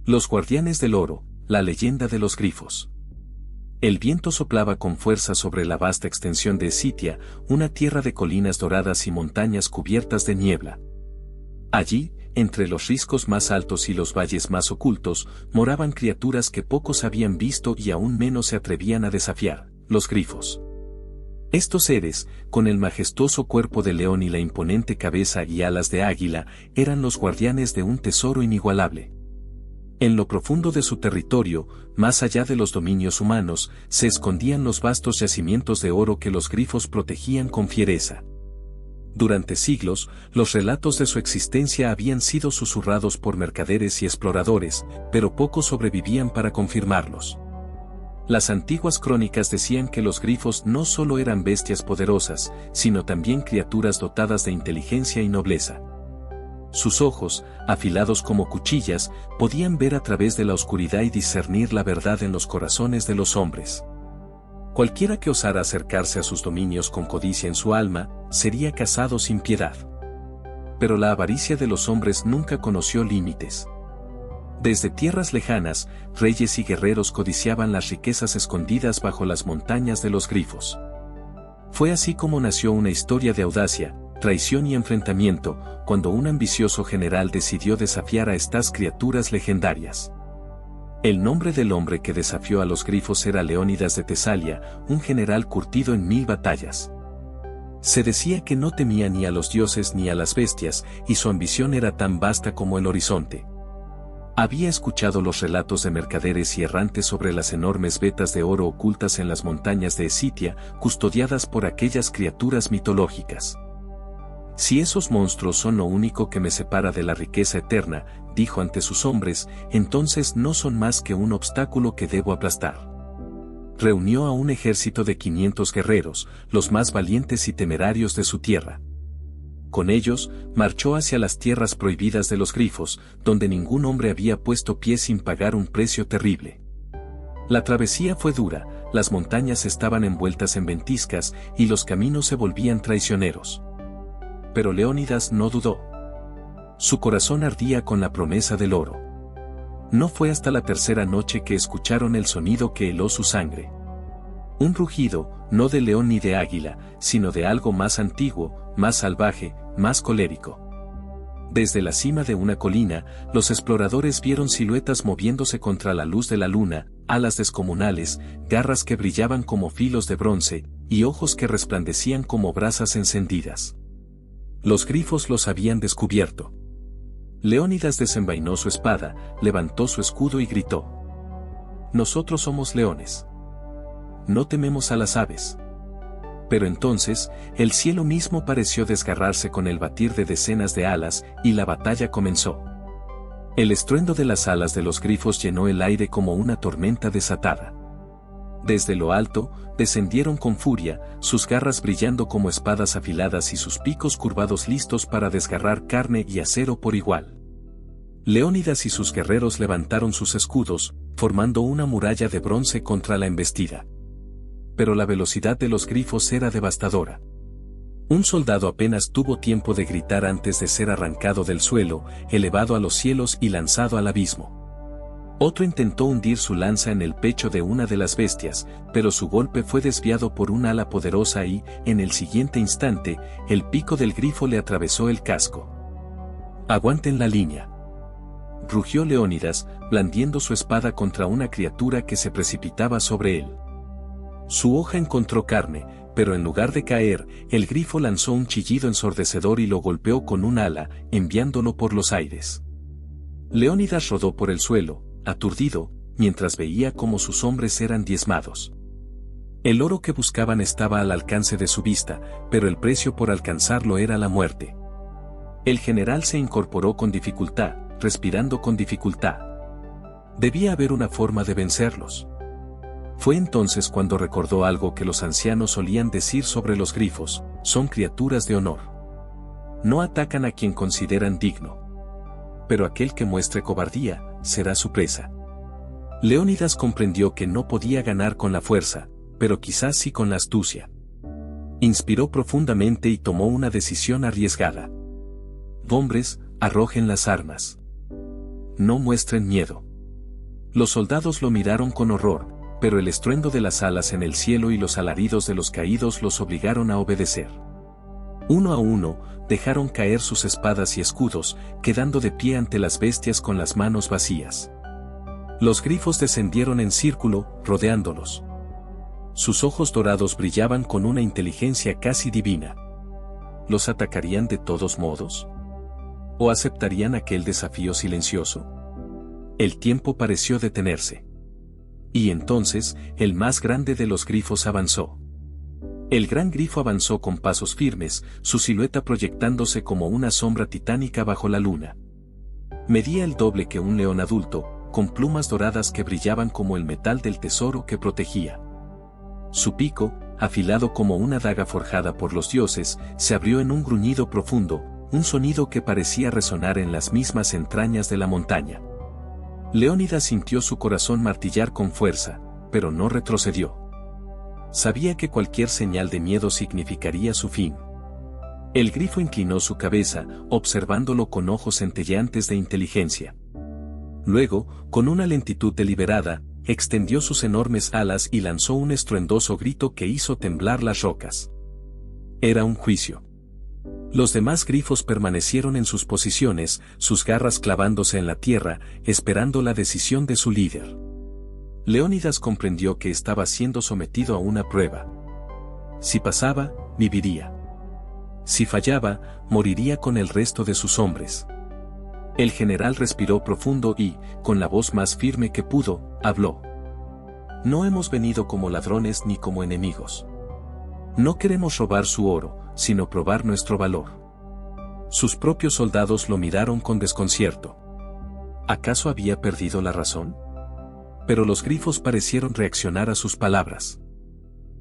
Los guardianes del oro, la leyenda de los grifos. El viento soplaba con fuerza sobre la vasta extensión de Escitia, una tierra de colinas doradas y montañas cubiertas de niebla. Allí, entre los riscos más altos y los valles más ocultos, moraban criaturas que pocos habían visto y aún menos se atrevían a desafiar, los grifos. Estos seres, con el majestuoso cuerpo de león y la imponente cabeza y alas de águila, eran los guardianes de un tesoro inigualable. En lo profundo de su territorio, más allá de los dominios humanos, se escondían los vastos yacimientos de oro que los grifos protegían con fiereza. Durante siglos, los relatos de su existencia habían sido susurrados por mercaderes y exploradores, pero pocos sobrevivían para confirmarlos. Las antiguas crónicas decían que los grifos no solo eran bestias poderosas, sino también criaturas dotadas de inteligencia y nobleza. Sus ojos, afilados como cuchillas, podían ver a través de la oscuridad y discernir la verdad en los corazones de los hombres. Cualquiera que osara acercarse a sus dominios con codicia en su alma, sería cazado sin piedad. Pero la avaricia de los hombres nunca conoció límites. Desde tierras lejanas, reyes y guerreros codiciaban las riquezas escondidas bajo las montañas de los grifos. Fue así como nació una historia de audacia, traición y enfrentamiento, cuando un ambicioso general decidió desafiar a estas criaturas legendarias. El nombre del hombre que desafió a los grifos era Leónidas de Tesalia, un general curtido en 1000 batallas. Se decía que no temía ni a los dioses ni a las bestias, y su ambición era tan vasta como el horizonte. Había escuchado los relatos de mercaderes y errantes sobre las enormes vetas de oro ocultas en las montañas de Escitia, custodiadas por aquellas criaturas mitológicas. Si esos monstruos son lo único que me separa de la riqueza eterna, dijo ante sus hombres, entonces no son más que un obstáculo que debo aplastar. Reunió a un ejército de 500 guerreros, los más valientes y temerarios de su tierra. Con ellos, marchó hacia las tierras prohibidas de los grifos, donde ningún hombre había puesto pie sin pagar un precio terrible. La travesía fue dura, las montañas estaban envueltas en ventiscas y los caminos se volvían traicioneros. Pero Leónidas no dudó. Su corazón ardía con la promesa del oro. No fue hasta la tercera noche que escucharon el sonido que heló su sangre. Un rugido, no de león ni de águila, sino de algo más antiguo, más salvaje, más colérico. Desde la cima de una colina, los exploradores vieron siluetas moviéndose contra la luz de la luna, alas descomunales, garras que brillaban como filos de bronce, y ojos que resplandecían como brasas encendidas. Los grifos los habían descubierto. Leónidas desenvainó su espada, levantó su escudo y gritó: «Nosotros somos leones. No tememos a las aves». Pero entonces, el cielo mismo pareció desgarrarse con el batir de decenas de alas, y la batalla comenzó. El estruendo de las alas de los grifos llenó el aire como una tormenta desatada. Desde lo alto, descendieron con furia, sus garras brillando como espadas afiladas y sus picos curvados listos para desgarrar carne y acero por igual. Leónidas y sus guerreros levantaron sus escudos, formando una muralla de bronce contra la embestida. Pero la velocidad de los grifos era devastadora. Un soldado apenas tuvo tiempo de gritar antes de ser arrancado del suelo, elevado a los cielos y lanzado al abismo. Otro intentó hundir su lanza en el pecho de una de las bestias, pero su golpe fue desviado por un ala poderosa y, en el siguiente instante, el pico del grifo le atravesó el casco. «Aguanten la línea», rugió Leónidas, blandiendo su espada contra una criatura que se precipitaba sobre él. Su hoja encontró carne, pero en lugar de caer, el grifo lanzó un chillido ensordecedor y lo golpeó con un ala, enviándolo por los aires. Leónidas rodó por el suelo, aturdido, mientras veía cómo sus hombres eran diezmados. El oro que buscaban estaba al alcance de su vista, pero el precio por alcanzarlo era la muerte. El general se incorporó con dificultad, respirando con dificultad. Debía haber una forma de vencerlos. Fue entonces cuando recordó algo que los ancianos solían decir sobre los grifos: son criaturas de honor. No atacan a quien consideran digno. Pero aquel que muestre cobardía, será su presa. Leónidas comprendió que no podía ganar con la fuerza, pero quizás sí con la astucia. Inspiró profundamente y tomó una decisión arriesgada. «Hombres, arrojen las armas. No muestren miedo». Los soldados lo miraron con horror, pero el estruendo de las alas en el cielo y los alaridos de los caídos los obligaron a obedecer. Uno a uno, dejaron caer sus espadas y escudos, quedando de pie ante las bestias con las manos vacías. Los grifos descendieron en círculo, rodeándolos. Sus ojos dorados brillaban con una inteligencia casi divina. ¿Los atacarían de todos modos? ¿O aceptarían aquel desafío silencioso? El tiempo pareció detenerse. Y entonces, el más grande de los grifos avanzó. El gran grifo avanzó con pasos firmes, su silueta proyectándose como una sombra titánica bajo la luna. Medía el doble que un león adulto, con plumas doradas que brillaban como el metal del tesoro que protegía. Su pico, afilado como una daga forjada por los dioses, se abrió en un gruñido profundo, un sonido que parecía resonar en las mismas entrañas de la montaña. Leónidas sintió su corazón martillar con fuerza, pero no retrocedió. Sabía que cualquier señal de miedo significaría su fin. El grifo inclinó su cabeza, observándolo con ojos centelleantes de inteligencia. Luego, con una lentitud deliberada, extendió sus enormes alas y lanzó un estruendoso grito que hizo temblar las rocas. Era un juicio. Los demás grifos permanecieron en sus posiciones, sus garras clavándose en la tierra, esperando la decisión de su líder. Leónidas comprendió que estaba siendo sometido a una prueba. Si pasaba, viviría. Si fallaba, moriría con el resto de sus hombres. El general respiró profundo y, con la voz más firme que pudo, habló. No hemos venido como ladrones ni como enemigos. No queremos robar su oro, sino probar nuestro valor. Sus propios soldados lo miraron con desconcierto. ¿Acaso había perdido la razón? Pero los grifos parecieron reaccionar a sus palabras.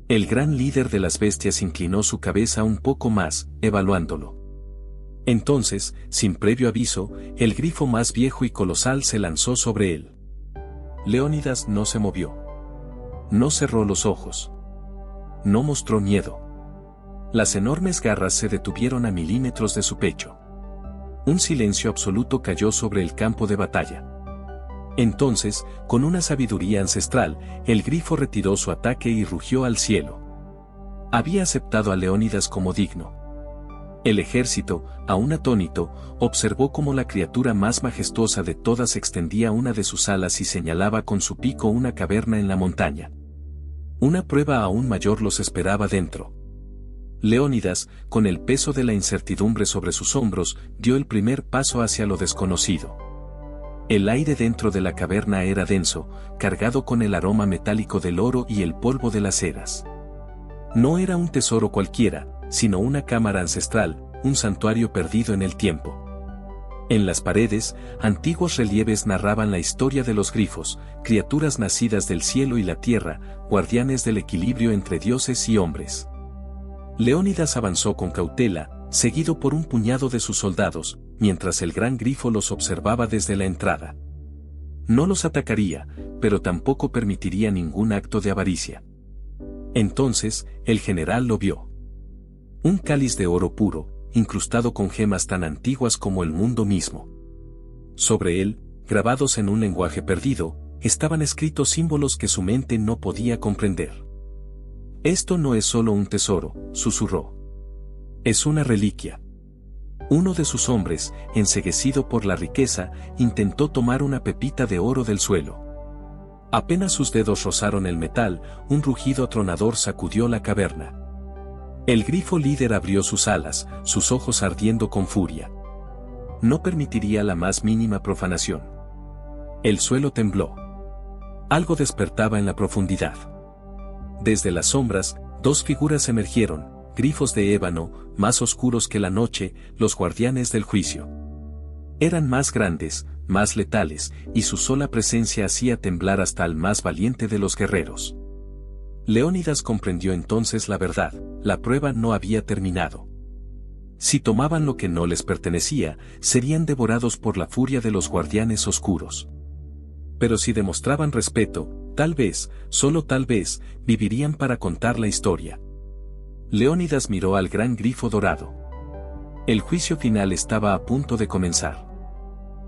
El gran líder de las bestias inclinó su cabeza un poco más, evaluándolo. Entonces, sin previo aviso, el grifo más viejo y colosal se lanzó sobre él. Leónidas no se movió. No cerró los ojos. No mostró miedo. Las enormes garras se detuvieron a milímetros de su pecho. Un silencio absoluto cayó sobre el campo de batalla. Entonces, con una sabiduría ancestral, el grifo retiró su ataque y rugió al cielo. Había aceptado a Leónidas como digno. El ejército, aún atónito, observó cómo la criatura más majestuosa de todas extendía una de sus alas y señalaba con su pico una caverna en la montaña. Una prueba aún mayor los esperaba dentro. Leónidas, con el peso de la incertidumbre sobre sus hombros, dio el primer paso hacia lo desconocido. El aire dentro de la caverna era denso, cargado con el aroma metálico del oro y el polvo de las eras. No era un tesoro cualquiera, sino una cámara ancestral, un santuario perdido en el tiempo. En las paredes, antiguos relieves narraban la historia de los grifos, criaturas nacidas del cielo y la tierra, guardianes del equilibrio entre dioses y hombres. Leónidas avanzó con cautela, seguido por un puñado de sus soldados, mientras el gran grifo los observaba desde la entrada. No los atacaría, pero tampoco permitiría ningún acto de avaricia. Entonces, el general lo vio. Un cáliz de oro puro, incrustado con gemas tan antiguas como el mundo mismo. Sobre él, grabados en un lenguaje perdido, estaban escritos símbolos que su mente no podía comprender. Esto no es solo un tesoro, susurró. Es una reliquia. Uno de sus hombres, enceguecido por la riqueza, intentó tomar una pepita de oro del suelo. Apenas sus dedos rozaron el metal, un rugido atronador sacudió la caverna. El grifo líder abrió sus alas, sus ojos ardiendo con furia. No permitiría la más mínima profanación. El suelo tembló. Algo despertaba en la profundidad. Desde las sombras, dos figuras emergieron, grifos de ébano, más oscuros que la noche, los guardianes del juicio. Eran más grandes, más letales, y su sola presencia hacía temblar hasta al más valiente de los guerreros. Leónidas comprendió entonces la verdad, la prueba no había terminado. Si tomaban lo que no les pertenecía, serían devorados por la furia de los guardianes oscuros. Pero si demostraban respeto, tal vez, solo tal vez, vivirían para contar la historia. Leónidas miró al gran grifo dorado. El juicio final estaba a punto de comenzar.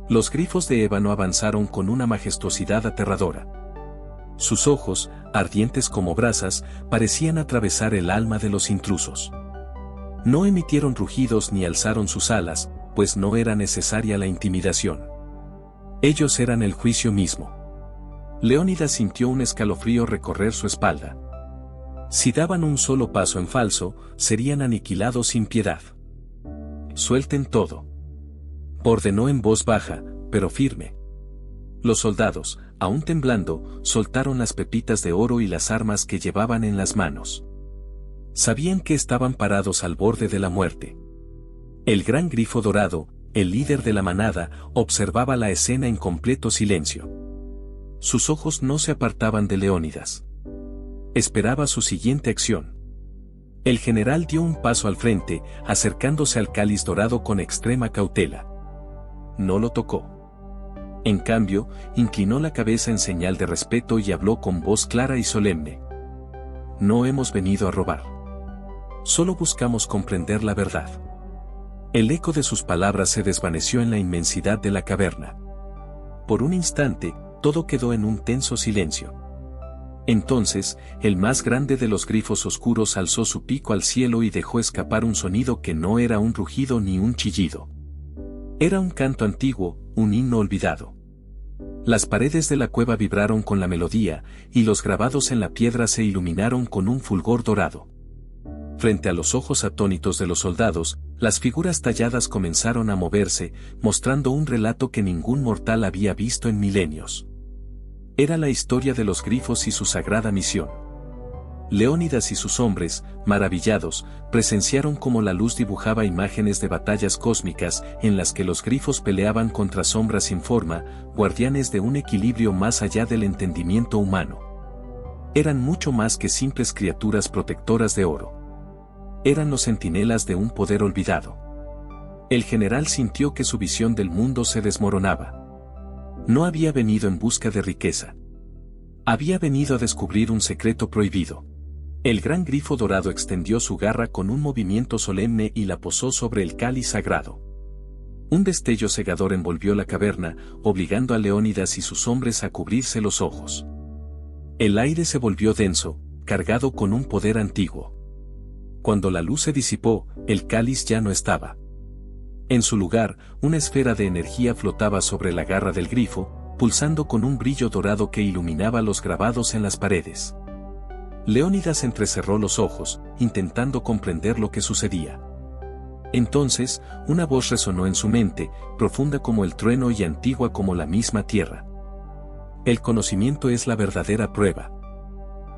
Los grifos de ébano avanzaron con una majestuosidad aterradora. Sus ojos, ardientes como brasas, parecían atravesar el alma de los intrusos. No emitieron rugidos ni alzaron sus alas, pues no era necesaria la intimidación. Ellos eran el juicio mismo. Leónidas sintió un escalofrío recorrer su espalda. Si daban un solo paso en falso, serían aniquilados sin piedad. «Suelten todo», ordenó en voz baja, pero firme. Los soldados, aún temblando, soltaron las pepitas de oro y las armas que llevaban en las manos. Sabían que estaban parados al borde de la muerte. El gran grifo dorado, el líder de la manada, observaba la escena en completo silencio. Sus ojos no se apartaban de Leónidas. Esperaba su siguiente acción. El general dio un paso al frente, acercándose al cáliz dorado con extrema cautela. No lo tocó. En cambio, inclinó la cabeza en señal de respeto y habló con voz clara y solemne. No hemos venido a robar. Solo buscamos comprender la verdad. El eco de sus palabras se desvaneció en la inmensidad de la caverna. Por un instante, todo quedó en un tenso silencio. Entonces, el más grande de los grifos oscuros alzó su pico al cielo y dejó escapar un sonido que no era un rugido ni un chillido. Era un canto antiguo, un himno olvidado. Las paredes de la cueva vibraron con la melodía, y los grabados en la piedra se iluminaron con un fulgor dorado. Frente a los ojos atónitos de los soldados, las figuras talladas comenzaron a moverse, mostrando un relato que ningún mortal había visto en milenios. Era la historia de los grifos y su sagrada misión. Leónidas y sus hombres, maravillados, presenciaron cómo la luz dibujaba imágenes de batallas cósmicas en las que los grifos peleaban contra sombras sin forma, guardianes de un equilibrio más allá del entendimiento humano. Eran mucho más que simples criaturas protectoras de oro. Eran los centinelas de un poder olvidado. El general sintió que su visión del mundo se desmoronaba. No había venido en busca de riqueza. Había venido a descubrir un secreto prohibido. El gran grifo dorado extendió su garra con un movimiento solemne y la posó sobre el cáliz sagrado. Un destello cegador envolvió la caverna, obligando a Leónidas y sus hombres a cubrirse los ojos. El aire se volvió denso, cargado con un poder antiguo. Cuando la luz se disipó, el cáliz ya no estaba. En su lugar, una esfera de energía flotaba sobre la garra del grifo, pulsando con un brillo dorado que iluminaba los grabados en las paredes. Leónidas entrecerró los ojos, intentando comprender lo que sucedía. Entonces, una voz resonó en su mente, profunda como el trueno y antigua como la misma tierra. El conocimiento es la verdadera prueba.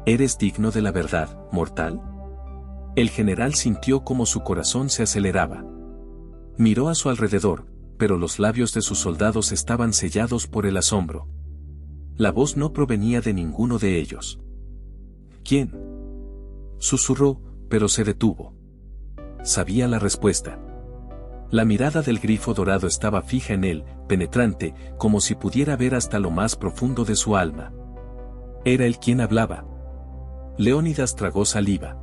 ¿Eres digno de la verdad, mortal? El general sintió como su corazón se aceleraba. Miró a su alrededor, pero los labios de sus soldados estaban sellados por el asombro. La voz no provenía de ninguno de ellos. ¿Quién? Susurró, pero se detuvo. Sabía la respuesta. La mirada del grifo dorado estaba fija en él, penetrante, como si pudiera ver hasta lo más profundo de su alma. Era él quien hablaba. Leónidas tragó saliva.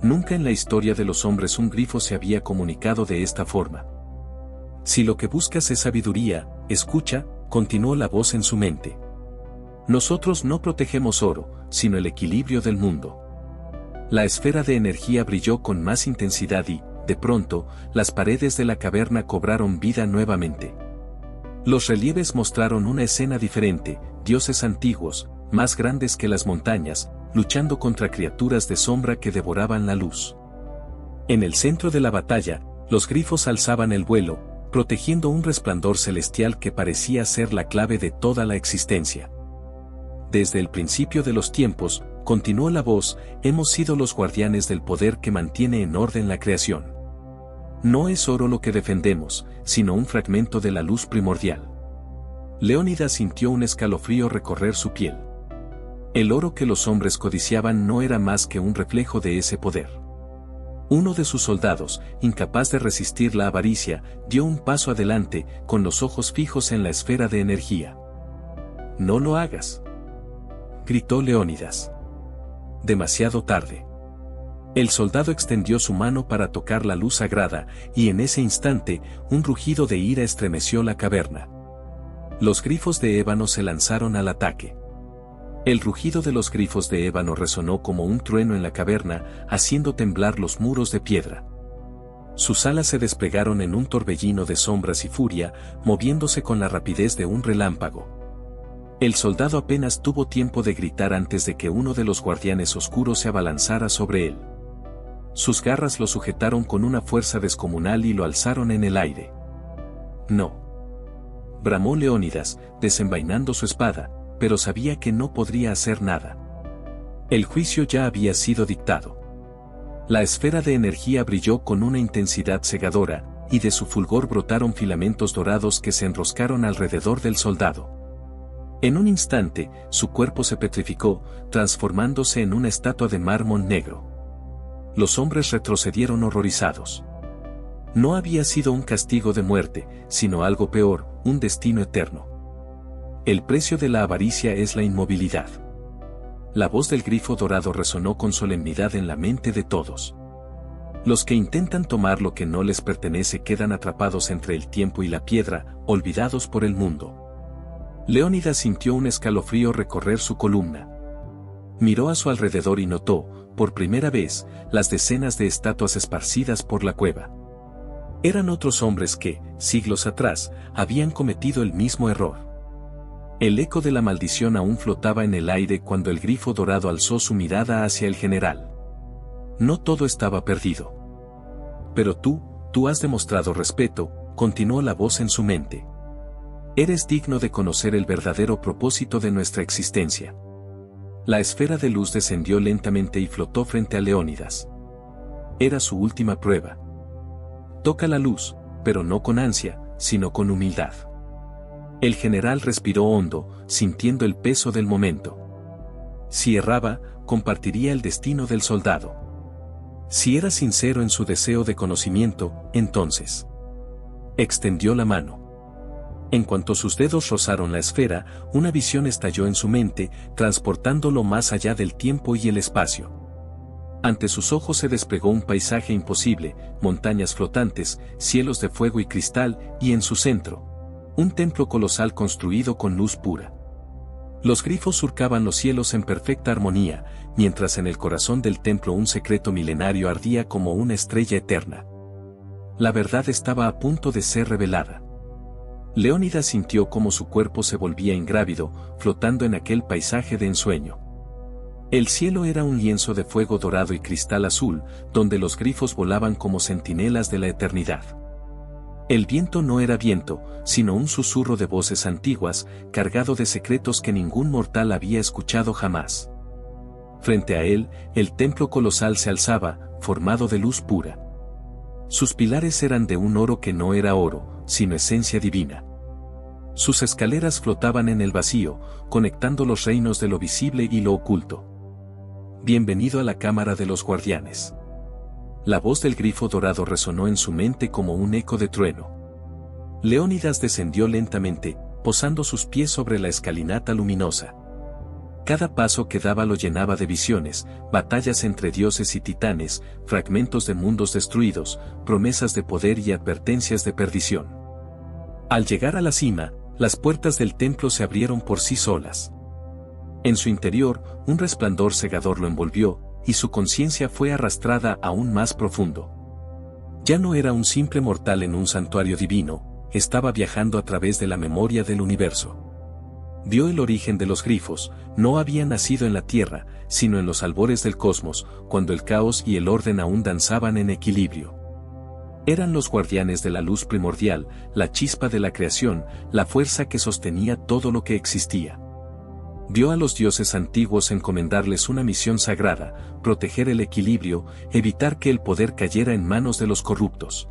Nunca en la historia de los hombres un grifo se había comunicado de esta forma. Si lo que buscas es sabiduría, escucha, continuó la voz en su mente. Nosotros no protegemos oro, sino el equilibrio del mundo. La esfera de energía brilló con más intensidad y, de pronto, las paredes de la caverna cobraron vida nuevamente. Los relieves mostraron una escena diferente, dioses antiguos, más grandes que las montañas, luchando contra criaturas de sombra que devoraban la luz. En el centro de la batalla, los grifos alzaban el vuelo, protegiendo un resplandor celestial que parecía ser la clave de toda la existencia. Desde el principio de los tiempos, continuó la voz, hemos sido los guardianes del poder que mantiene en orden la creación. No es oro lo que defendemos, sino un fragmento de la luz primordial. Leónidas sintió un escalofrío recorrer su piel. El oro que los hombres codiciaban no era más que un reflejo de ese poder. Uno de sus soldados, incapaz de resistir la avaricia, dio un paso adelante, con los ojos fijos en la esfera de energía. «No lo hagas», gritó Leónidas. Demasiado tarde. El soldado extendió su mano para tocar la luz sagrada, y en ese instante, un rugido de ira estremeció la caverna. Los grifos de ébano se lanzaron al ataque. El rugido de los grifos de ébano resonó como un trueno en la caverna, haciendo temblar los muros de piedra. Sus alas se desplegaron en un torbellino de sombras y furia, moviéndose con la rapidez de un relámpago. El soldado apenas tuvo tiempo de gritar antes de que uno de los guardianes oscuros se abalanzara sobre él. Sus garras lo sujetaron con una fuerza descomunal y lo alzaron en el aire. No. Bramó Leónidas, desenvainando su espada, pero sabía que no podría hacer nada. El juicio ya había sido dictado. La esfera de energía brilló con una intensidad cegadora, y de su fulgor brotaron filamentos dorados que se enroscaron alrededor del soldado. En un instante, su cuerpo se petrificó, transformándose en una estatua de mármol negro. Los hombres retrocedieron horrorizados. No había sido un castigo de muerte, sino algo peor, un destino eterno. El precio de la avaricia es la inmovilidad. La voz del grifo dorado resonó con solemnidad en la mente de todos. Los que intentan tomar lo que no les pertenece quedan atrapados entre el tiempo y la piedra, olvidados por el mundo. Leónidas sintió un escalofrío recorrer su columna. Miró a su alrededor y notó, por primera vez, las decenas de estatuas esparcidas por la cueva. Eran otros hombres que, siglos atrás, habían cometido el mismo error. El eco de la maldición aún flotaba en el aire cuando el grifo dorado alzó su mirada hacia el general. No todo estaba perdido. Pero tú has demostrado respeto, continuó la voz en su mente. Eres digno de conocer el verdadero propósito de nuestra existencia. La esfera de luz descendió lentamente y flotó frente a Leónidas. Era su última prueba. Toca la luz, pero no con ansia, sino con humildad. El general respiró hondo, sintiendo el peso del momento. Si erraba, compartiría el destino del soldado. Si era sincero en su deseo de conocimiento, entonces extendió la mano. En cuanto sus dedos rozaron la esfera, una visión estalló en su mente, transportándolo más allá del tiempo y el espacio. Ante sus ojos se desplegó un paisaje imposible, montañas flotantes, cielos de fuego y cristal, y en su centro, un templo colosal construido con luz pura. Los grifos surcaban los cielos en perfecta armonía, mientras en el corazón del templo un secreto milenario ardía como una estrella eterna. La verdad estaba a punto de ser revelada. Leónidas sintió cómo su cuerpo se volvía ingrávido, flotando en aquel paisaje de ensueño. El cielo era un lienzo de fuego dorado y cristal azul, donde los grifos volaban como centinelas de la eternidad. El viento no era viento, sino un susurro de voces antiguas, cargado de secretos que ningún mortal había escuchado jamás. Frente a él, el templo colosal se alzaba, formado de luz pura. Sus pilares eran de un oro que no era oro, sino esencia divina. Sus escaleras flotaban en el vacío, conectando los reinos de lo visible y lo oculto. Bienvenido a la Cámara de los Guardianes. La voz del grifo dorado resonó en su mente como un eco de trueno. Leónidas descendió lentamente, posando sus pies sobre la escalinata luminosa. Cada paso que daba lo llenaba de visiones, batallas entre dioses y titanes, fragmentos de mundos destruidos, promesas de poder y advertencias de perdición. Al llegar a la cima, las puertas del templo se abrieron por sí solas. En su interior, un resplandor cegador lo envolvió, y su conciencia fue arrastrada aún más profundo. Ya no era un simple mortal en un santuario divino, estaba viajando a través de la memoria del universo. Vio el origen de los grifos, no había nacido en la Tierra, sino en los albores del cosmos, cuando el caos y el orden aún danzaban en equilibrio. Eran los guardianes de la luz primordial, la chispa de la creación, la fuerza que sostenía todo lo que existía. Vio a los dioses antiguos encomendarles una misión sagrada, proteger el equilibrio, evitar que el poder cayera en manos de los corruptos.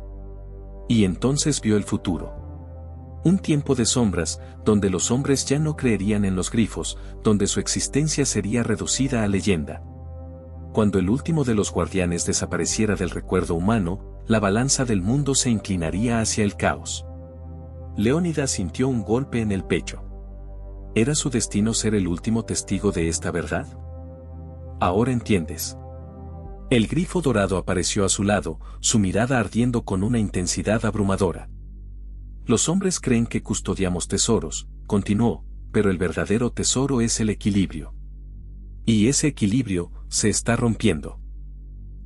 Y entonces vio el futuro. Un tiempo de sombras, donde los hombres ya no creerían en los grifos, donde su existencia sería reducida a leyenda. Cuando el último de los guardianes desapareciera del recuerdo humano, la balanza del mundo se inclinaría hacia el caos. Leónidas sintió un golpe en el pecho. ¿Era su destino ser el último testigo de esta verdad? Ahora entiendes. El grifo dorado apareció a su lado, su mirada ardiendo con una intensidad abrumadora. Los hombres creen que custodiamos tesoros, continuó, pero el verdadero tesoro es el equilibrio. Y ese equilibrio se está rompiendo.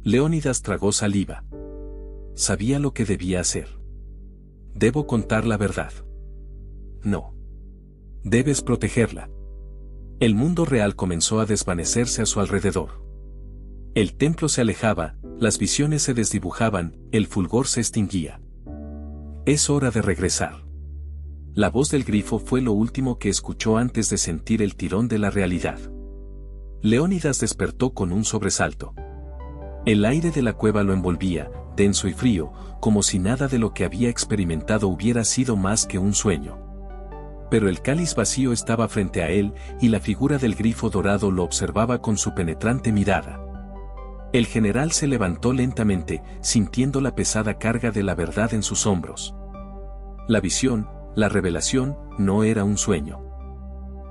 Leónidas tragó saliva. Sabía lo que debía hacer. Debo contar la verdad. No. Debes protegerla. El mundo real comenzó a desvanecerse a su alrededor. El templo se alejaba, las visiones se desdibujaban, el fulgor se extinguía. Es hora de regresar. La voz del grifo fue lo último que escuchó antes de sentir el tirón de la realidad. Leónidas despertó con un sobresalto. El aire de la cueva lo envolvía, denso y frío, como si nada de lo que había experimentado hubiera sido más que un sueño. Pero el cáliz vacío estaba frente a él, y la figura del grifo dorado lo observaba con su penetrante mirada. El general se levantó lentamente, sintiendo la pesada carga de la verdad en sus hombros. La visión, la revelación, no era un sueño.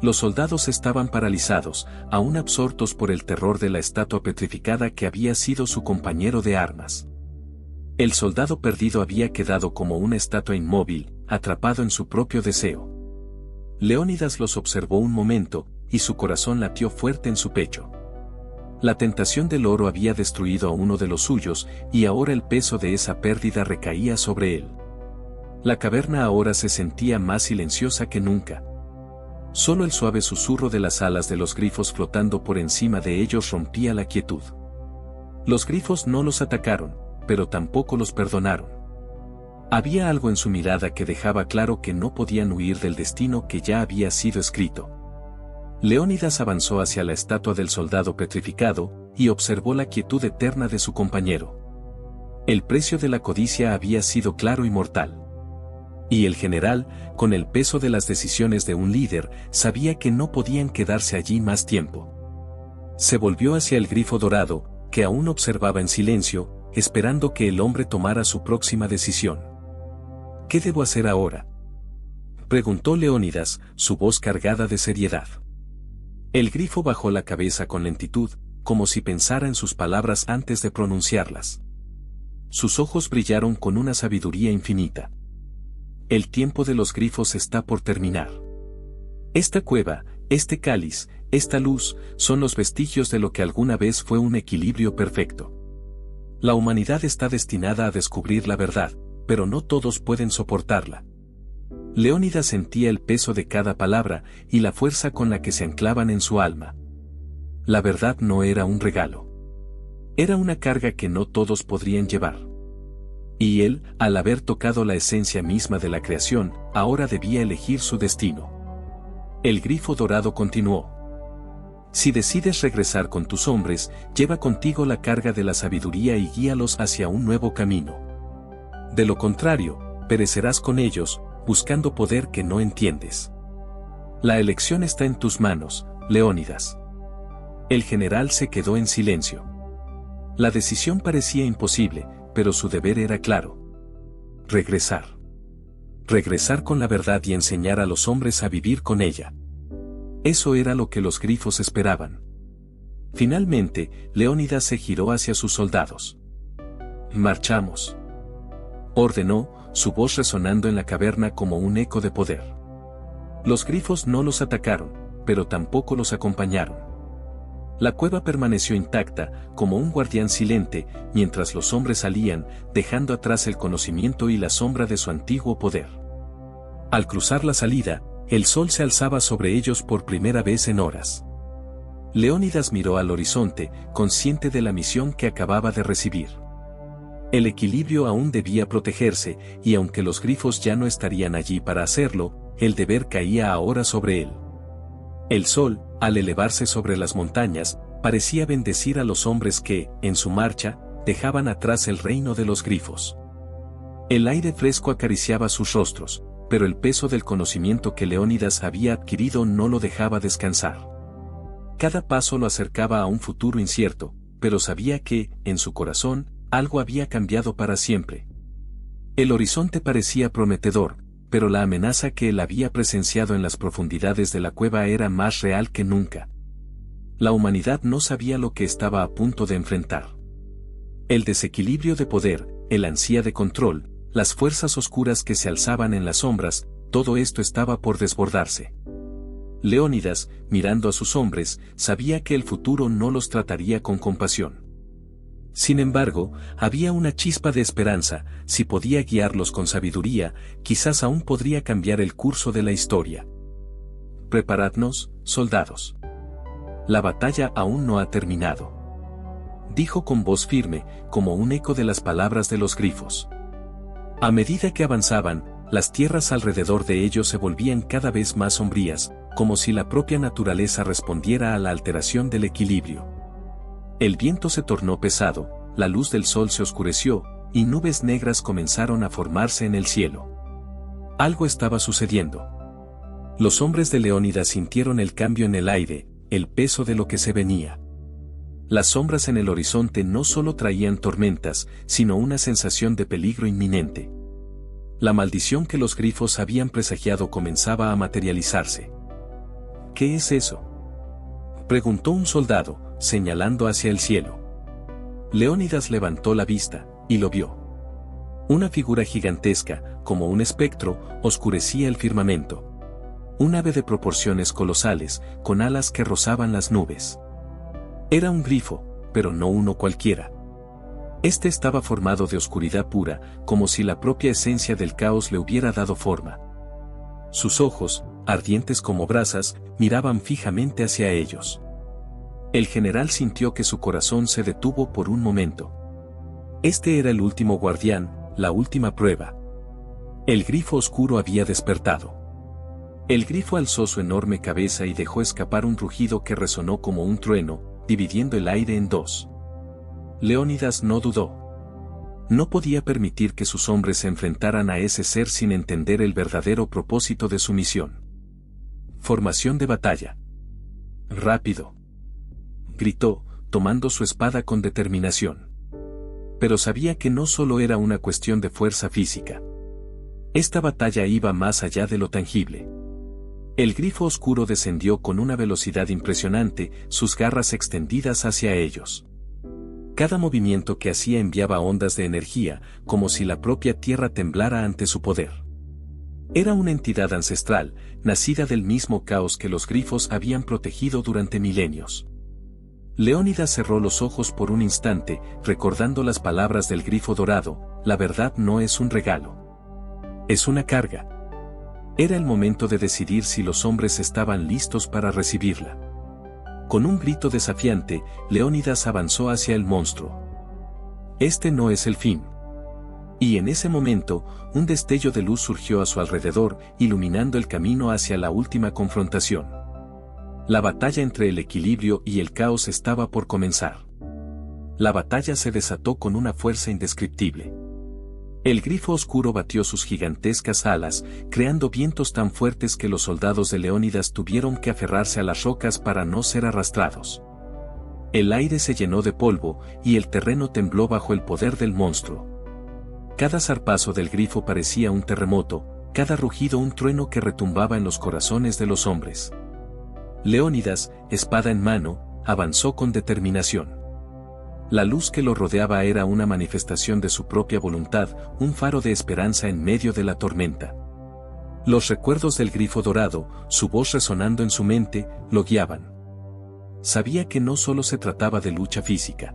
Los soldados estaban paralizados, aún absortos por el terror de la estatua petrificada que había sido su compañero de armas. El soldado perdido había quedado como una estatua inmóvil, atrapado en su propio deseo. Leónidas los observó un momento, y su corazón latió fuerte en su pecho. La tentación del oro había destruido a uno de los suyos, y ahora el peso de esa pérdida recaía sobre él. La caverna ahora se sentía más silenciosa que nunca. Solo el suave susurro de las alas de los grifos flotando por encima de ellos rompía la quietud. Los grifos no los atacaron, pero tampoco los perdonaron. Había algo en su mirada que dejaba claro que no podían huir del destino que ya había sido escrito. Leónidas avanzó hacia la estatua del soldado petrificado, y observó la quietud eterna de su compañero. El precio de la codicia había sido claro y mortal. Y el general, con el peso de las decisiones de un líder, sabía que no podían quedarse allí más tiempo. Se volvió hacia el grifo dorado, que aún observaba en silencio, esperando que el hombre tomara su próxima decisión. ¿Qué debo hacer ahora?, preguntó Leónidas, su voz cargada de seriedad. El grifo bajó la cabeza con lentitud, como si pensara en sus palabras antes de pronunciarlas. Sus ojos brillaron con una sabiduría infinita. El tiempo de los grifos está por terminar. Esta cueva, este cáliz, esta luz, son los vestigios de lo que alguna vez fue un equilibrio perfecto. La humanidad está destinada a descubrir la verdad, pero no todos pueden soportarla. Leónidas sentía el peso de cada palabra y la fuerza con la que se anclaban en su alma. La verdad no era un regalo. Era una carga que no todos podrían llevar. Y él, al haber tocado la esencia misma de la creación, ahora debía elegir su destino. El grifo dorado continuó. Si decides regresar con tus hombres, lleva contigo la carga de la sabiduría y guíalos hacia un nuevo camino. De lo contrario, perecerás con ellos, buscando poder que no entiendes. La elección está en tus manos, Leónidas. El general se quedó en silencio. La decisión parecía imposible, pero su deber era claro. Regresar. Regresar con la verdad y enseñar a los hombres a vivir con ella. Eso era lo que los grifos esperaban. Finalmente, Leónidas se giró hacia sus soldados. «Marchamos», ordenó, su voz resonando en la caverna como un eco de poder. Los grifos no los atacaron, pero tampoco los acompañaron. La cueva permaneció intacta, como un guardián silente, mientras los hombres salían, dejando atrás el conocimiento y la sombra de su antiguo poder. Al cruzar la salida, el sol se alzaba sobre ellos por primera vez en horas. Leónidas miró al horizonte, consciente de la misión que acababa de recibir. El equilibrio aún debía protegerse, y aunque los grifos ya no estarían allí para hacerlo, el deber caía ahora sobre él. El sol, al elevarse sobre las montañas, parecía bendecir a los hombres que, en su marcha, dejaban atrás el reino de los grifos. El aire fresco acariciaba sus rostros, pero el peso del conocimiento que Leónidas había adquirido no lo dejaba descansar. Cada paso lo acercaba a un futuro incierto, pero sabía que, en su corazón, algo había cambiado para siempre. El horizonte parecía prometedor, pero la amenaza que él había presenciado en las profundidades de la cueva era más real que nunca. La humanidad no sabía lo que estaba a punto de enfrentar. El desequilibrio de poder, el ansia de control, las fuerzas oscuras que se alzaban en las sombras, todo esto estaba por desbordarse. Leónidas, mirando a sus hombres, sabía que el futuro no los trataría con compasión. Sin embargo, había una chispa de esperanza, si podía guiarlos con sabiduría, quizás aún podría cambiar el curso de la historia. «Preparadnos, soldados. La batalla aún no ha terminado», dijo con voz firme, como un eco de las palabras de los grifos. A medida que avanzaban, las tierras alrededor de ellos se volvían cada vez más sombrías, como si la propia naturaleza respondiera a la alteración del equilibrio. El viento se tornó pesado, la luz del sol se oscureció, y nubes negras comenzaron a formarse en el cielo. Algo estaba sucediendo. Los hombres de Leónidas sintieron el cambio en el aire, el peso de lo que se venía. Las sombras en el horizonte no solo traían tormentas, sino una sensación de peligro inminente. La maldición que los grifos habían presagiado comenzaba a materializarse. «¿Qué es eso?», preguntó un soldado, señalando hacia el cielo. Leónidas levantó la vista, y lo vio. Una figura gigantesca, como un espectro, oscurecía el firmamento. Un ave de proporciones colosales, con alas que rozaban las nubes. Era un grifo, pero no uno cualquiera. Este estaba formado de oscuridad pura, como si la propia esencia del caos le hubiera dado forma. Sus ojos, ardientes como brasas, miraban fijamente hacia ellos. El general sintió que su corazón se detuvo por un momento. Este era el último guardián, la última prueba. El grifo oscuro había despertado. El grifo alzó su enorme cabeza y dejó escapar un rugido que resonó como un trueno, dividiendo el aire en dos. Leónidas no dudó. No podía permitir que sus hombres se enfrentaran a ese ser sin entender el verdadero propósito de su misión. Formación de batalla. «Rápido», gritó, tomando su espada con determinación. Pero sabía que no solo era una cuestión de fuerza física. Esta batalla iba más allá de lo tangible. El grifo oscuro descendió con una velocidad impresionante, sus garras extendidas hacia ellos. Cada movimiento que hacía enviaba ondas de energía, como si la propia tierra temblara ante su poder. Era una entidad ancestral, nacida del mismo caos que los grifos habían protegido durante milenios. Leónidas cerró los ojos por un instante, recordando las palabras del grifo dorado: «La verdad no es un regalo. Es una carga». Era el momento de decidir si los hombres estaban listos para recibirla. Con un grito desafiante, Leónidas avanzó hacia el monstruo. «Este no es el fin». Y en ese momento, un destello de luz surgió a su alrededor, iluminando el camino hacia la última confrontación. La batalla entre el equilibrio y el caos estaba por comenzar. La batalla se desató con una fuerza indescriptible. El grifo oscuro batió sus gigantescas alas, creando vientos tan fuertes que los soldados de Leónidas tuvieron que aferrarse a las rocas para no ser arrastrados. El aire se llenó de polvo, y el terreno tembló bajo el poder del monstruo. Cada zarpazo del grifo parecía un terremoto, cada rugido un trueno que retumbaba en los corazones de los hombres. Leónidas, espada en mano, avanzó con determinación. La luz que lo rodeaba era una manifestación de su propia voluntad, un faro de esperanza en medio de la tormenta. Los recuerdos del grifo dorado, su voz resonando en su mente, lo guiaban. Sabía que no solo se trataba de lucha física.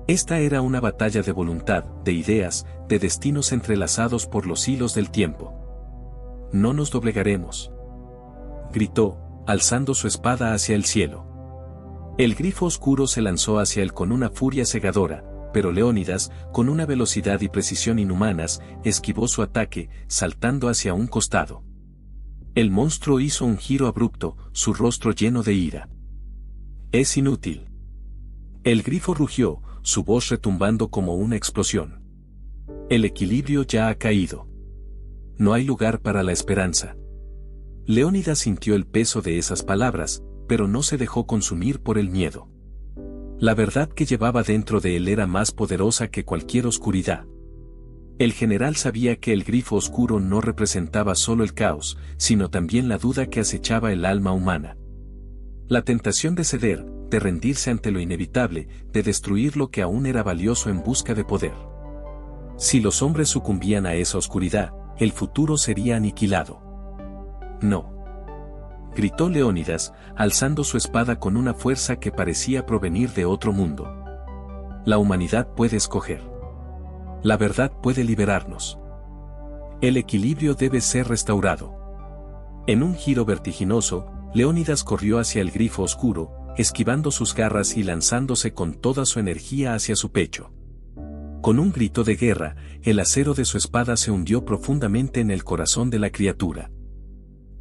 Esta era una batalla de voluntad, de ideas, de destinos entrelazados por los hilos del tiempo. «No nos doblegaremos», gritó, alzando su espada hacia el cielo. El grifo oscuro se lanzó hacia él con una furia cegadora, pero Leónidas, con una velocidad y precisión inhumanas, esquivó su ataque, saltando hacia un costado. El monstruo hizo un giro abrupto, su rostro lleno de ira. «Es inútil». El grifo rugió, su voz retumbando como una explosión. «El equilibrio ya ha caído. No hay lugar para la esperanza». Leónidas sintió el peso de esas palabras, pero no se dejó consumir por el miedo. La verdad que llevaba dentro de él era más poderosa que cualquier oscuridad. El general sabía que el grifo oscuro no representaba solo el caos, sino también la duda que acechaba el alma humana. La tentación de ceder, de rendirse ante lo inevitable, de destruir lo que aún era valioso en busca de poder. Si los hombres sucumbían a esa oscuridad, el futuro sería aniquilado. No. Gritó Leónidas, alzando su espada con una fuerza que parecía provenir de otro mundo. La humanidad puede escoger. La verdad puede liberarnos. El equilibrio debe ser restaurado. En un giro vertiginoso, Leónidas corrió hacia el grifo oscuro, esquivando sus garras y lanzándose con toda su energía hacia su pecho. Con un grito de guerra, el acero de su espada se hundió profundamente en el corazón de la criatura.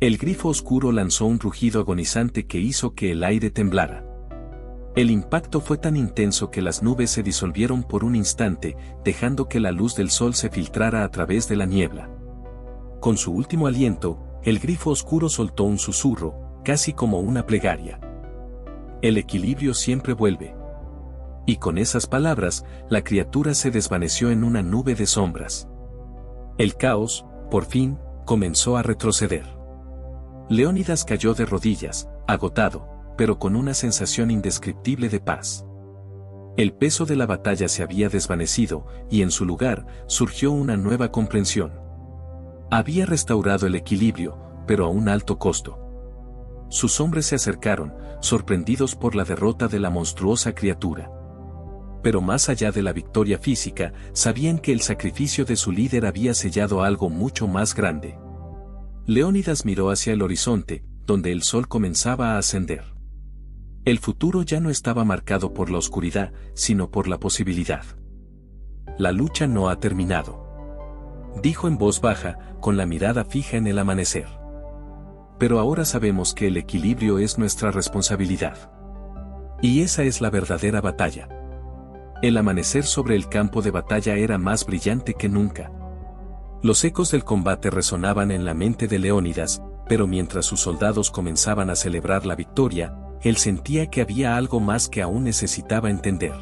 El grifo oscuro lanzó un rugido agonizante que hizo que el aire temblara. El impacto fue tan intenso que las nubes se disolvieron por un instante, dejando que la luz del sol se filtrara a través de la niebla. Con su último aliento, el grifo oscuro soltó un susurro, casi como una plegaria. El equilibrio siempre vuelve. Y con esas palabras, la criatura se desvaneció en una nube de sombras. El caos, por fin, comenzó a retroceder. Leónidas cayó de rodillas, agotado, pero con una sensación indescriptible de paz. El peso de la batalla se había desvanecido, y en su lugar, surgió una nueva comprensión. Había restaurado el equilibrio, pero a un alto costo. Sus hombres se acercaron, sorprendidos por la derrota de la monstruosa criatura. Pero más allá de la victoria física, sabían que el sacrificio de su líder había sellado algo mucho más grande. Leónidas miró hacia el horizonte, donde el sol comenzaba a ascender. El futuro ya no estaba marcado por la oscuridad, sino por la posibilidad. La lucha no ha terminado. Dijo en voz baja, con la mirada fija en el amanecer. Pero ahora sabemos que el equilibrio es nuestra responsabilidad. Y esa es la verdadera batalla. El amanecer sobre el campo de batalla era más brillante que nunca. Los ecos del combate resonaban en la mente de Leónidas, pero mientras sus soldados comenzaban a celebrar la victoria, él sentía que había algo más que aún necesitaba entender.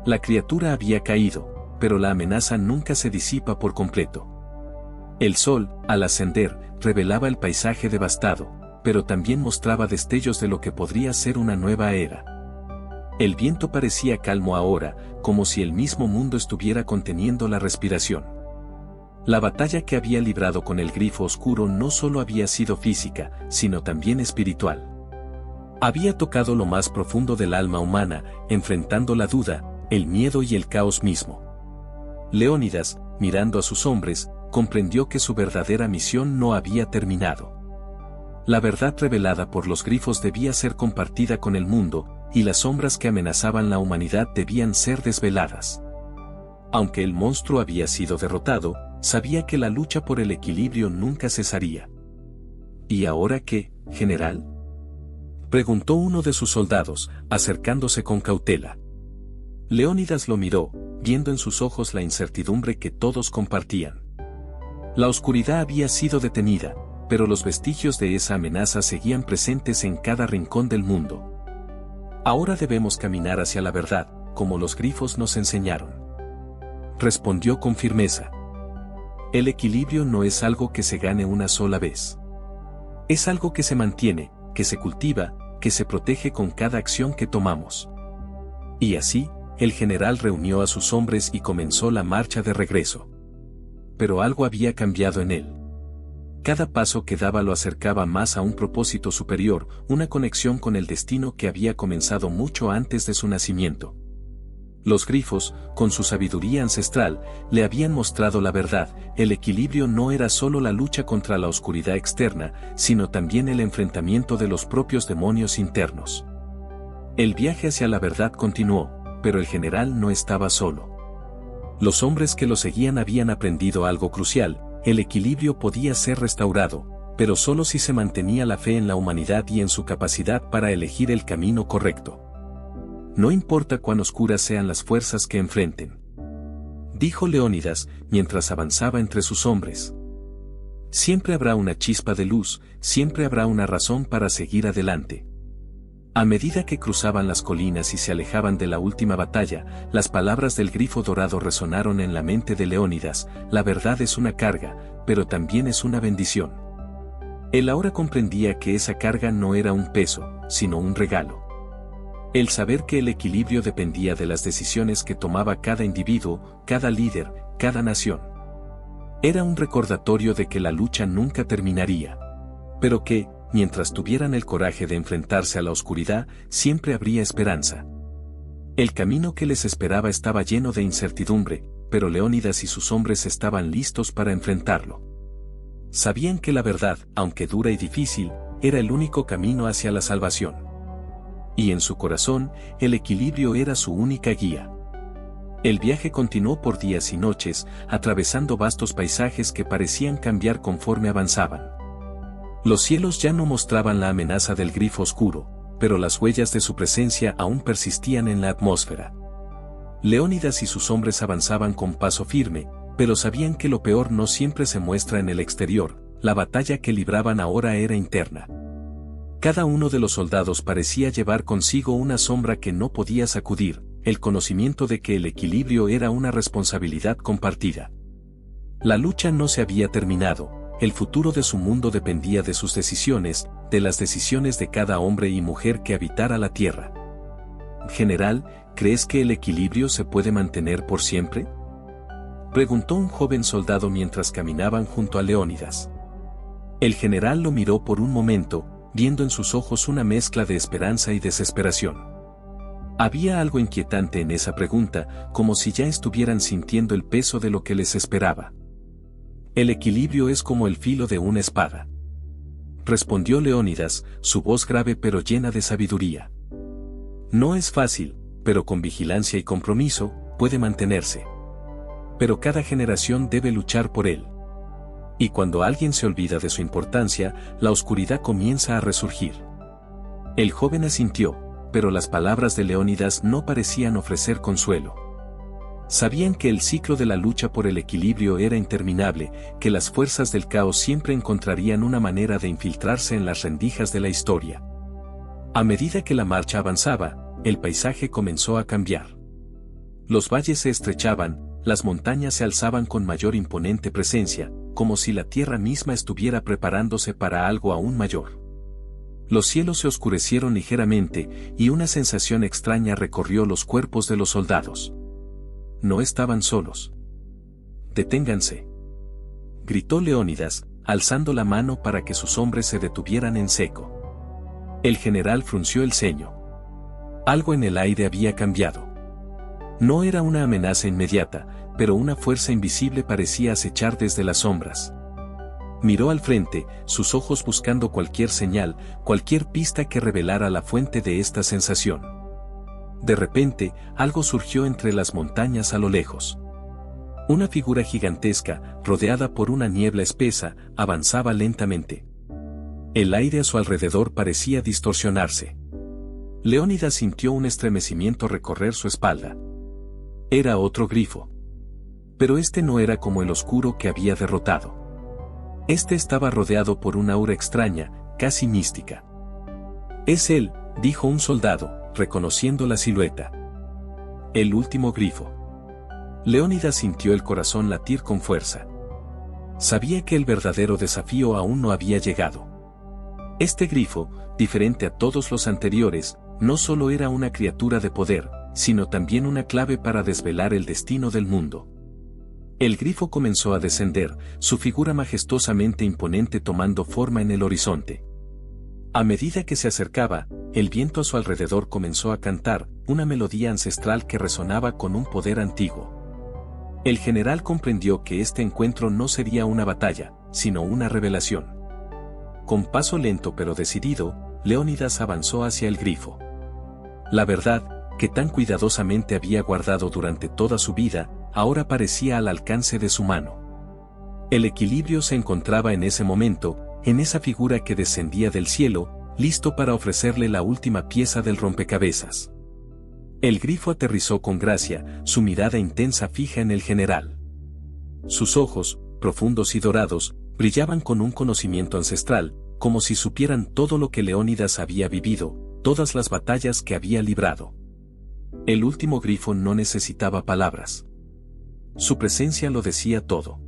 La criatura había caído, pero la amenaza nunca se disipa por completo. El sol, al ascender, revelaba el paisaje devastado, pero también mostraba destellos de lo que podría ser una nueva era. El viento parecía calmo ahora, como si el mismo mundo estuviera conteniendo la respiración. La batalla que había librado con el grifo oscuro no solo había sido física, sino también espiritual. Había tocado lo más profundo del alma humana, enfrentando la duda, el miedo y el caos mismo. Leónidas, mirando a sus hombres, comprendió que su verdadera misión no había terminado. La verdad revelada por los grifos debía ser compartida con el mundo, y las sombras que amenazaban la humanidad debían ser desveladas. Aunque el monstruo había sido derrotado, sabía que la lucha por el equilibrio nunca cesaría. ¿Y ahora qué, general?, preguntó uno de sus soldados, acercándose con cautela. Leónidas lo miró, viendo en sus ojos la incertidumbre que todos compartían. La oscuridad había sido detenida, pero los vestigios de esa amenaza seguían presentes en cada rincón del mundo. Ahora debemos caminar hacia la verdad, como los grifos nos enseñaron. Respondió con firmeza. El equilibrio no es algo que se gane una sola vez. Es algo que se mantiene, que se cultiva, que se protege con cada acción que tomamos. Y así, el general reunió a sus hombres y comenzó la marcha de regreso. Pero algo había cambiado en él. Cada paso que daba lo acercaba más a un propósito superior, una conexión con el destino que había comenzado mucho antes de su nacimiento. Los grifos, con su sabiduría ancestral, le habían mostrado la verdad. El equilibrio no era solo la lucha contra la oscuridad externa, sino también el enfrentamiento de los propios demonios internos. El viaje hacia la verdad continuó, pero el general no estaba solo. Los hombres que lo seguían habían aprendido algo crucial: el equilibrio podía ser restaurado, pero solo si se mantenía la fe en la humanidad y en su capacidad para elegir el camino correcto. No importa cuán oscuras sean las fuerzas que enfrenten, dijo Leónidas, mientras avanzaba entre sus hombres. Siempre habrá una chispa de luz, siempre habrá una razón para seguir adelante. A medida que cruzaban las colinas y se alejaban de la última batalla, las palabras del grifo dorado resonaron en la mente de Leónidas: la verdad es una carga, pero también es una bendición. Él ahora comprendía que esa carga no era un peso, sino un regalo. El saber que el equilibrio dependía de las decisiones que tomaba cada individuo, cada líder, cada nación. Era un recordatorio de que la lucha nunca terminaría. Pero que, mientras tuvieran el coraje de enfrentarse a la oscuridad, siempre habría esperanza. El camino que les esperaba estaba lleno de incertidumbre, pero Leónidas y sus hombres estaban listos para enfrentarlo. Sabían que la verdad, aunque dura y difícil, era el único camino hacia la salvación. Y en su corazón, el equilibrio era su única guía. El viaje continuó por días y noches, atravesando vastos paisajes que parecían cambiar conforme avanzaban. Los cielos ya no mostraban la amenaza del grifo oscuro, pero las huellas de su presencia aún persistían en la atmósfera. Leónidas y sus hombres avanzaban con paso firme, pero sabían que lo peor no siempre se muestra en el exterior, la batalla que libraban ahora era interna. Cada uno de los soldados parecía llevar consigo una sombra que no podía sacudir, el conocimiento de que el equilibrio era una responsabilidad compartida. La lucha no se había terminado, el futuro de su mundo dependía de sus decisiones, de las decisiones de cada hombre y mujer que habitara la tierra. General, ¿crees que el equilibrio se puede mantener por siempre?, preguntó un joven soldado mientras caminaban junto a Leónidas. El general lo miró por un momento, viendo en sus ojos una mezcla de esperanza y desesperación. Había algo inquietante en esa pregunta, como si ya estuvieran sintiendo el peso de lo que les esperaba. El equilibrio es como el filo de una espada, respondió Leónidas, su voz grave pero llena de sabiduría. No es fácil, pero con vigilancia y compromiso, puede mantenerse. Pero cada generación debe luchar por él. Y cuando alguien se olvida de su importancia, la oscuridad comienza a resurgir. El joven asintió, pero las palabras de Leónidas no parecían ofrecer consuelo. Sabían que el ciclo de la lucha por el equilibrio era interminable, que las fuerzas del caos siempre encontrarían una manera de infiltrarse en las rendijas de la historia. A medida que la marcha avanzaba, el paisaje comenzó a cambiar. Los valles se estrechaban, las montañas se alzaban con mayor imponente presencia, como si la tierra misma estuviera preparándose para algo aún mayor. Los cielos se oscurecieron ligeramente, y una sensación extraña recorrió los cuerpos de los soldados. No estaban solos. «Deténganse», gritó Leónidas, alzando la mano para que sus hombres se detuvieran en seco. El general frunció el ceño. Algo en el aire había cambiado. No era una amenaza inmediata, pero una fuerza invisible parecía acechar desde las sombras. Miró al frente, sus ojos buscando cualquier señal, cualquier pista que revelara la fuente de esta sensación. De repente, algo surgió entre las montañas a lo lejos. Una figura gigantesca, rodeada por una niebla espesa, avanzaba lentamente. El aire a su alrededor parecía distorsionarse. Leónidas sintió un estremecimiento recorrer su espalda. Era otro grifo. Pero este no era como el oscuro que había derrotado. Este estaba rodeado por una aura extraña, casi mística. «Es él», dijo un soldado, reconociendo la silueta. «El último grifo». Leónidas sintió el corazón latir con fuerza. Sabía que el verdadero desafío aún no había llegado. Este grifo, diferente a todos los anteriores, no solo era una criatura de poder, sino también una clave para desvelar el destino del mundo. El grifo comenzó a descender, su figura majestuosamente imponente tomando forma en el horizonte. A medida que se acercaba, el viento a su alrededor comenzó a cantar, una melodía ancestral que resonaba con un poder antiguo. El general comprendió que este encuentro no sería una batalla, sino una revelación. Con paso lento pero decidido, Leónidas avanzó hacia el grifo. La verdad, que tan cuidadosamente había guardado durante toda su vida, ahora parecía al alcance de su mano. El equilibrio se encontraba en ese momento, en esa figura que descendía del cielo, listo para ofrecerle la última pieza del rompecabezas. El grifo aterrizó con gracia, su mirada intensa fija en el general. Sus ojos, profundos y dorados, brillaban con un conocimiento ancestral, como si supieran todo lo que Leónidas había vivido, todas las batallas que había librado. El último grifo no necesitaba palabras. Su presencia lo decía todo.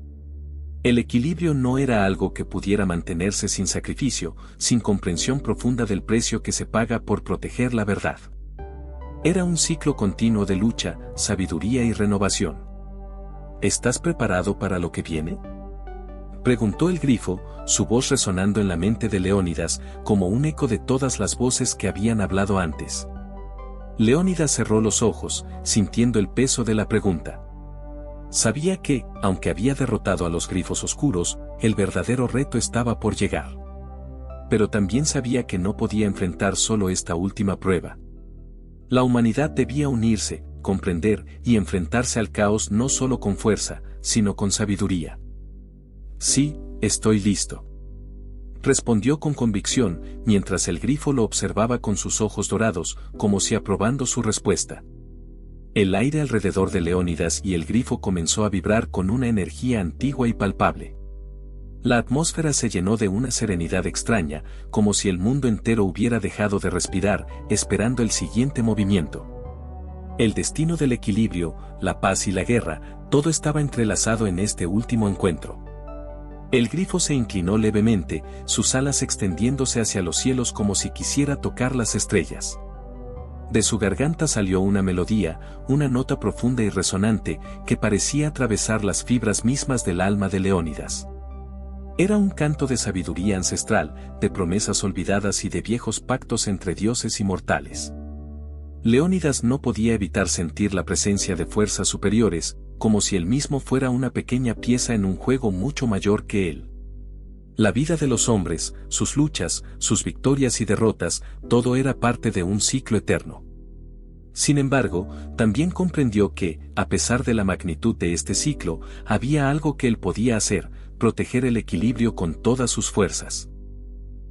El equilibrio no era algo que pudiera mantenerse sin sacrificio, sin comprensión profunda del precio que se paga por proteger la verdad. Era un ciclo continuo de lucha, sabiduría y renovación. ¿Estás preparado para lo que viene?, preguntó el grifo, su voz resonando en la mente de Leónidas, como un eco de todas las voces que habían hablado antes. Leónidas cerró los ojos, sintiendo el peso de la pregunta. Sabía que, aunque había derrotado a los grifos oscuros, el verdadero reto estaba por llegar. Pero también sabía que no podía enfrentar solo esta última prueba. La humanidad debía unirse, comprender y enfrentarse al caos no solo con fuerza, sino con sabiduría. Sí, estoy listo, respondió con convicción, mientras el grifo lo observaba con sus ojos dorados, como si aprobando su respuesta. El aire alrededor de Leónidas y el grifo comenzó a vibrar con una energía antigua y palpable. La atmósfera se llenó de una serenidad extraña, como si el mundo entero hubiera dejado de respirar, esperando el siguiente movimiento. El destino del equilibrio, la paz y la guerra, todo estaba entrelazado en este último encuentro. El grifo se inclinó levemente, sus alas extendiéndose hacia los cielos como si quisiera tocar las estrellas. De su garganta salió una melodía, una nota profunda y resonante, que parecía atravesar las fibras mismas del alma de Leónidas. Era un canto de sabiduría ancestral, de promesas olvidadas y de viejos pactos entre dioses y mortales. Leónidas no podía evitar sentir la presencia de fuerzas superiores, como si él mismo fuera una pequeña pieza en un juego mucho mayor que él. La vida de los hombres, sus luchas, sus victorias y derrotas, todo era parte de un ciclo eterno. Sin embargo, también comprendió que, a pesar de la magnitud de este ciclo, había algo que él podía hacer: proteger el equilibrio con todas sus fuerzas.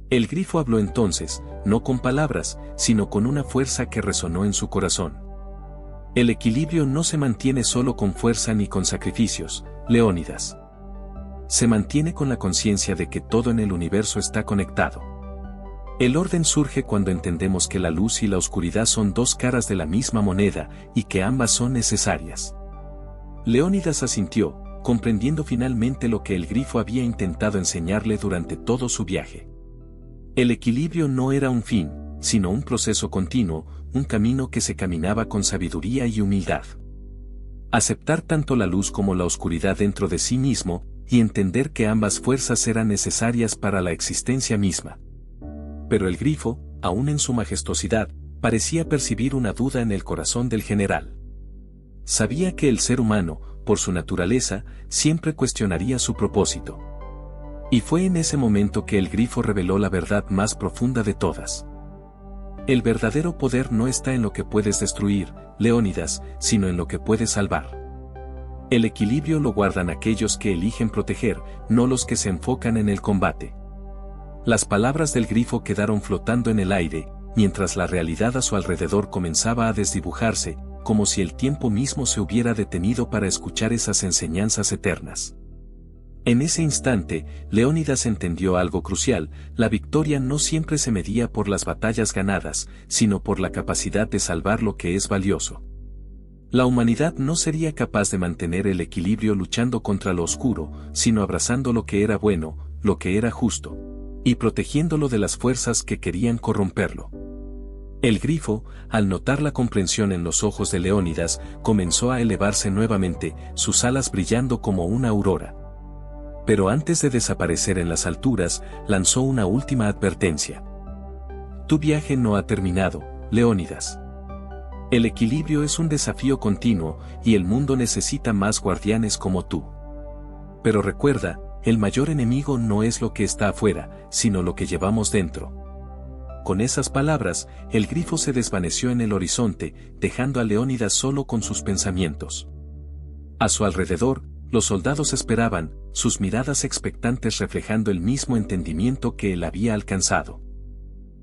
El grifo habló entonces, no con palabras, sino con una fuerza que resonó en su corazón. El equilibrio no se mantiene solo con fuerza ni con sacrificios, Leónidas. Se mantiene con la conciencia de que todo en el universo está conectado. El orden surge cuando entendemos que la luz y la oscuridad son dos caras de la misma moneda, y que ambas son necesarias. Leónidas asintió, comprendiendo finalmente lo que el grifo había intentado enseñarle durante todo su viaje. El equilibrio no era un fin, sino un proceso continuo, un camino que se caminaba con sabiduría y humildad. Aceptar tanto la luz como la oscuridad dentro de sí mismo, y entender que ambas fuerzas eran necesarias para la existencia misma. Pero el grifo, aún en su majestuosidad, parecía percibir una duda en el corazón del general. Sabía que el ser humano, por su naturaleza, siempre cuestionaría su propósito. Y fue en ese momento que el grifo reveló la verdad más profunda de todas. El verdadero poder no está en lo que puedes destruir, Leónidas, sino en lo que puedes salvar. El equilibrio lo guardan aquellos que eligen proteger, no los que se enfocan en el combate. Las palabras del grifo quedaron flotando en el aire, mientras la realidad a su alrededor comenzaba a desdibujarse, como si el tiempo mismo se hubiera detenido para escuchar esas enseñanzas eternas. En ese instante, Leónidas entendió algo crucial: la victoria no siempre se medía por las batallas ganadas, sino por la capacidad de salvar lo que es valioso. La humanidad no sería capaz de mantener el equilibrio luchando contra lo oscuro, sino abrazando lo que era bueno, lo que era justo, y protegiéndolo de las fuerzas que querían corromperlo. El grifo, al notar la comprensión en los ojos de Leónidas, comenzó a elevarse nuevamente, sus alas brillando como una aurora. Pero antes de desaparecer en las alturas, lanzó una última advertencia. Tu viaje no ha terminado, Leónidas. El equilibrio es un desafío continuo, y el mundo necesita más guardianes como tú. Pero recuerda, el mayor enemigo no es lo que está afuera, sino lo que llevamos dentro. Con esas palabras, el grifo se desvaneció en el horizonte, dejando a Leónidas solo con sus pensamientos. A su alrededor, los soldados esperaban, sus miradas expectantes reflejando el mismo entendimiento que él había alcanzado.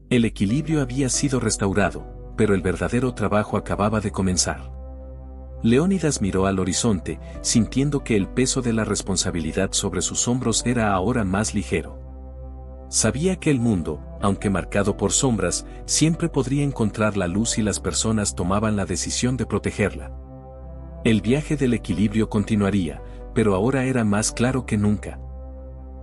El equilibrio había sido restaurado, pero el verdadero trabajo acababa de comenzar. Leónidas miró al horizonte, sintiendo que el peso de la responsabilidad sobre sus hombros era ahora más ligero. Sabía que el mundo, aunque marcado por sombras, siempre podría encontrar la luz si las personas tomaban la decisión de protegerla. El viaje del equilibrio continuaría, pero ahora era más claro que nunca.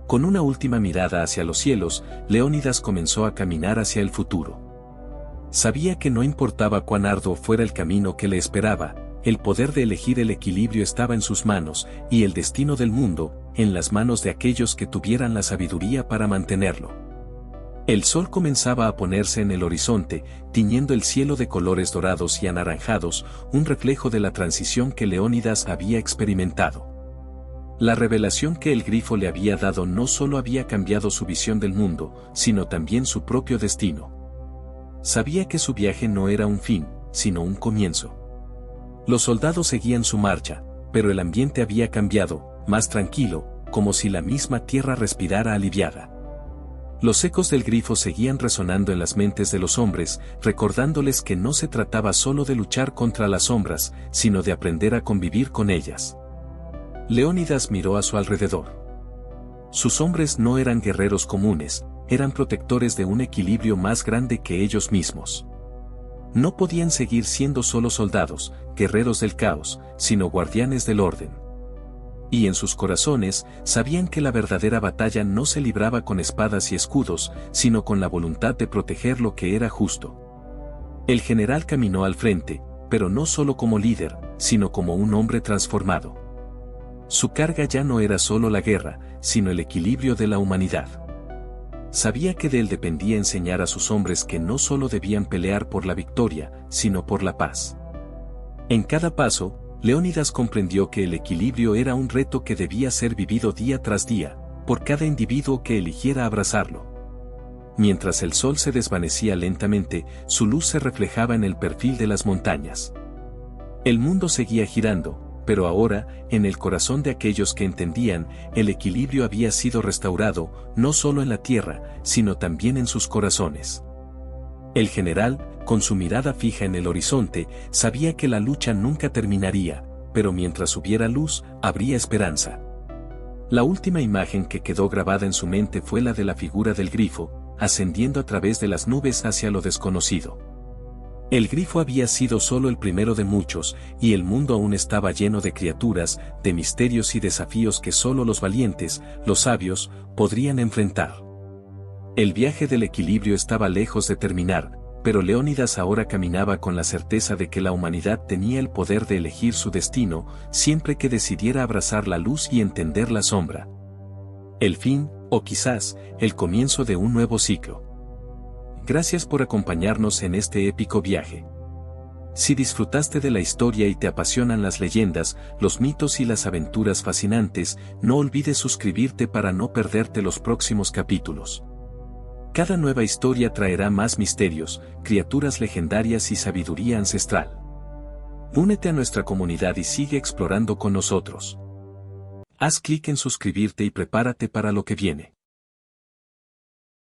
Con una última mirada hacia los cielos, Leónidas comenzó a caminar hacia el futuro. Sabía que no importaba cuán arduo fuera el camino que le esperaba, el poder de elegir el equilibrio estaba en sus manos, y el destino del mundo, en las manos de aquellos que tuvieran la sabiduría para mantenerlo. El sol comenzaba a ponerse en el horizonte, tiñendo el cielo de colores dorados y anaranjados, un reflejo de la transición que Leónidas había experimentado. La revelación que el grifo le había dado no solo había cambiado su visión del mundo, sino también su propio destino. Sabía que su viaje no era un fin, sino un comienzo. Los soldados seguían su marcha, pero el ambiente había cambiado, más tranquilo, como si la misma tierra respirara aliviada. Los ecos del grifo seguían resonando en las mentes de los hombres, recordándoles que no se trataba solo de luchar contra las sombras, sino de aprender a convivir con ellas. Leónidas miró a su alrededor. Sus hombres no eran guerreros comunes, eran protectores de un equilibrio más grande que ellos mismos. No podían seguir siendo solo soldados, guerreros del caos, sino guardianes del orden. Y en sus corazones, sabían que la verdadera batalla no se libraba con espadas y escudos, sino con la voluntad de proteger lo que era justo. El general caminó al frente, pero no solo como líder, sino como un hombre transformado. Su carga ya no era solo la guerra, sino el equilibrio de la humanidad. Sabía que de él dependía enseñar a sus hombres que no solo debían pelear por la victoria, sino por la paz. En cada paso, Leónidas comprendió que el equilibrio era un reto que debía ser vivido día tras día, por cada individuo que eligiera abrazarlo. Mientras el sol se desvanecía lentamente, su luz se reflejaba en el perfil de las montañas. El mundo seguía girando, pero ahora, en el corazón de aquellos que entendían, el equilibrio había sido restaurado, no solo en la tierra, sino también en sus corazones. El general, con su mirada fija en el horizonte, sabía que la lucha nunca terminaría, pero mientras hubiera luz, habría esperanza. La última imagen que quedó grabada en su mente fue la de la figura del grifo, ascendiendo a través de las nubes hacia lo desconocido. El grifo había sido solo el primero de muchos, y el mundo aún estaba lleno de criaturas, de misterios y desafíos que solo los valientes, los sabios, podrían enfrentar. El viaje del equilibrio estaba lejos de terminar, pero Leónidas ahora caminaba con la certeza de que la humanidad tenía el poder de elegir su destino, siempre que decidiera abrazar la luz y entender la sombra. El fin, o quizás, el comienzo de un nuevo ciclo. Gracias por acompañarnos en este épico viaje. Si disfrutaste de la historia y te apasionan las leyendas, los mitos y las aventuras fascinantes, no olvides suscribirte para no perderte los próximos capítulos. Cada nueva historia traerá más misterios, criaturas legendarias y sabiduría ancestral. Únete a nuestra comunidad y sigue explorando con nosotros. Haz clic en suscribirte y prepárate para lo que viene.